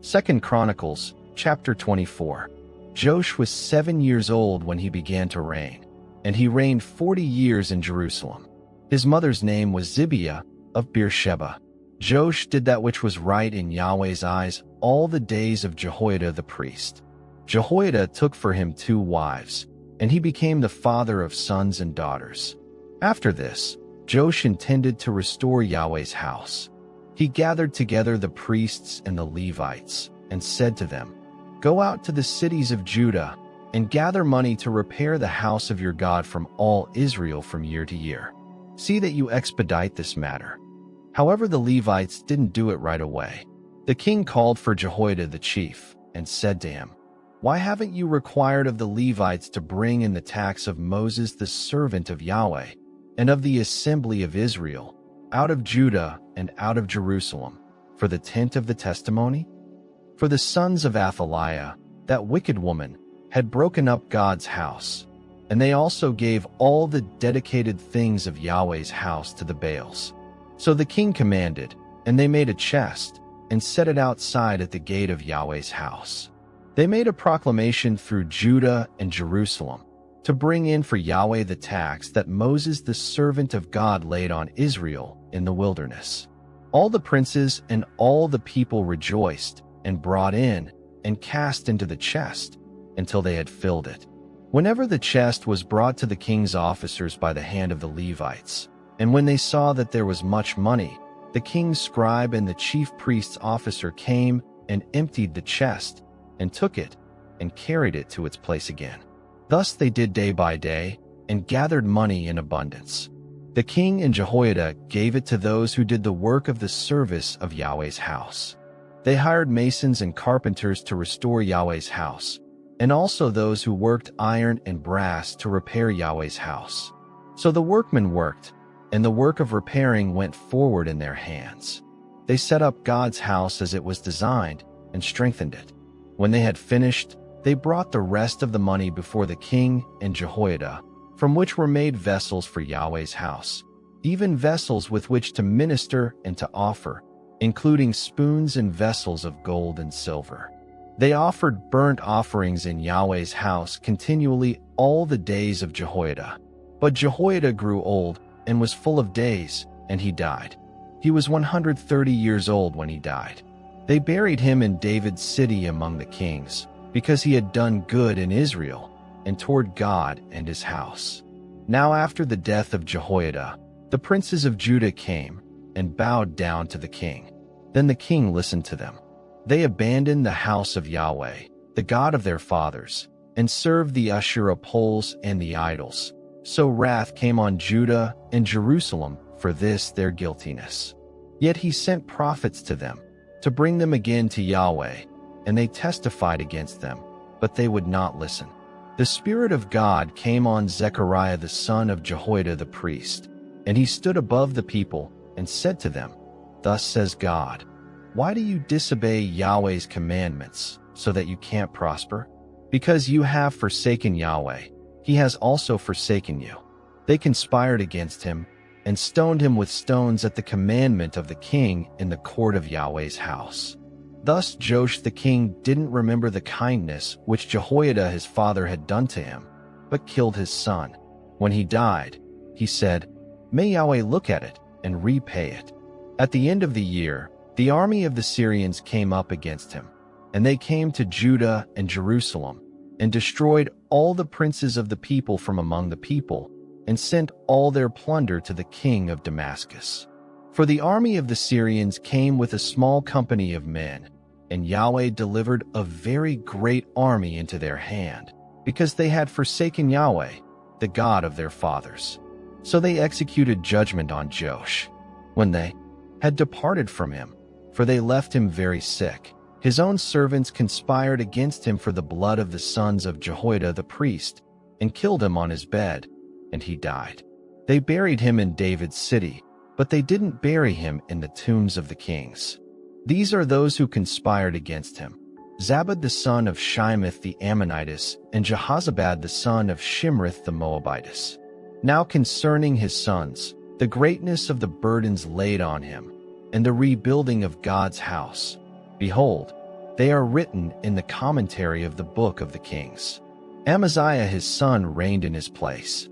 2 Chronicles, chapter 24. Joash was 7 years old when he began to reign, and he reigned 40 years in Jerusalem. His mother's name was Zibiah of Beersheba. Joash did that which was right in Yahweh's eyes all the days of Jehoiada the priest. Jehoiada took for him 2 wives, and he became the father of sons and daughters. After this, Joash intended to restore Yahweh's house. He gathered together the priests and the Levites, and said to them, "Go out to the cities of Judah, and gather money to repair the house of your God from all Israel from year to year. See that you expedite this matter." However, the Levites didn't do it right away. The king called for Jehoiada the chief, and said to him, "Why haven't you required of the Levites to bring in the tax of Moses the servant of Yahweh, and of the assembly of Israel, out of Judah and out of Jerusalem, for the tent of the testimony?" For the sons of Athaliah, that wicked woman, had broken up God's house, and they also gave all the dedicated things of Yahweh's house to the Baals. So the king commanded, and they made a chest, and set it outside at the gate of Yahweh's house. They made a proclamation through Judah and Jerusalem, to bring in for Yahweh the tax that Moses the servant of God laid on Israel in the wilderness. All the princes and all the people rejoiced, and brought in, and cast into the chest, until they had filled it. Whenever the chest was brought to the king's officers by the hand of the Levites, and when they saw that there was much money, the king's scribe and the chief priest's officer came and emptied the chest, and took it, and carried it to its place again. Thus they did day by day, and gathered money in abundance. The king and Jehoiada gave it to those who did the work of the service of Yahweh's house. They hired masons and carpenters to restore Yahweh's house, and also those who worked iron and brass to repair Yahweh's house. So the workmen worked, and the work of repairing went forward in their hands. They set up God's house as it was designed, and strengthened it. When they had finished, they brought the rest of the money before the king and Jehoiada, from which were made vessels for Yahweh's house, even vessels with which to minister and to offer, including spoons and vessels of gold and silver. They offered burnt offerings in Yahweh's house continually all the days of Jehoiada. But Jehoiada grew old and was full of days, and he died. He was 130 years old when he died. They buried him in David's city among the kings, because he had done good in Israel, and toward God and his house. Now after the death of Jehoiada, the princes of Judah came and bowed down to the king. Then the king listened to them. They abandoned the house of Yahweh, the God of their fathers, and served the Asherah poles and the idols. So wrath came on Judah and Jerusalem for this their guiltiness. Yet he sent prophets to them, to bring them again to Yahweh, and they testified against them, but they would not listen. The Spirit of God came on Zechariah the son of Jehoiada the priest, and he stood above the people and said to them, "Thus says God, why do you disobey Yahweh's commandments so that you can't prosper? Because you have forsaken Yahweh, he has also forsaken you." They conspired against him and stoned him with stones at the commandment of the king in the court of Yahweh's house. Thus Joash the king didn't remember the kindness which Jehoiada his father had done to him, but killed his son. When he died, he said, "May Yahweh look at it and repay it." At the end of the year, the army of the Syrians came up against him, and they came to Judah and Jerusalem, and destroyed all the princes of the people from among the people, and sent all their plunder to the king of Damascus. For the army of the Syrians came with a small company of men, and Yahweh delivered a very great army into their hand, because they had forsaken Yahweh, the God of their fathers. So they executed judgment on Joash, when they had departed from him, for they left him very sick. His own servants conspired against him for the blood of the sons of Jehoiada the priest, and killed him on his bed, and he died. They buried him in David's city, but they didn't bury him in the tombs of the kings. These are those who conspired against him: Zabad the son of Shimeth the Ammonitess, and Jehozabad the son of Shimrith the Moabitess. Now concerning his sons, the greatness of the burdens laid on him, and the rebuilding of God's house. Behold, They are written in the commentary of the Book of the Kings. Amaziah his son reigned in his place.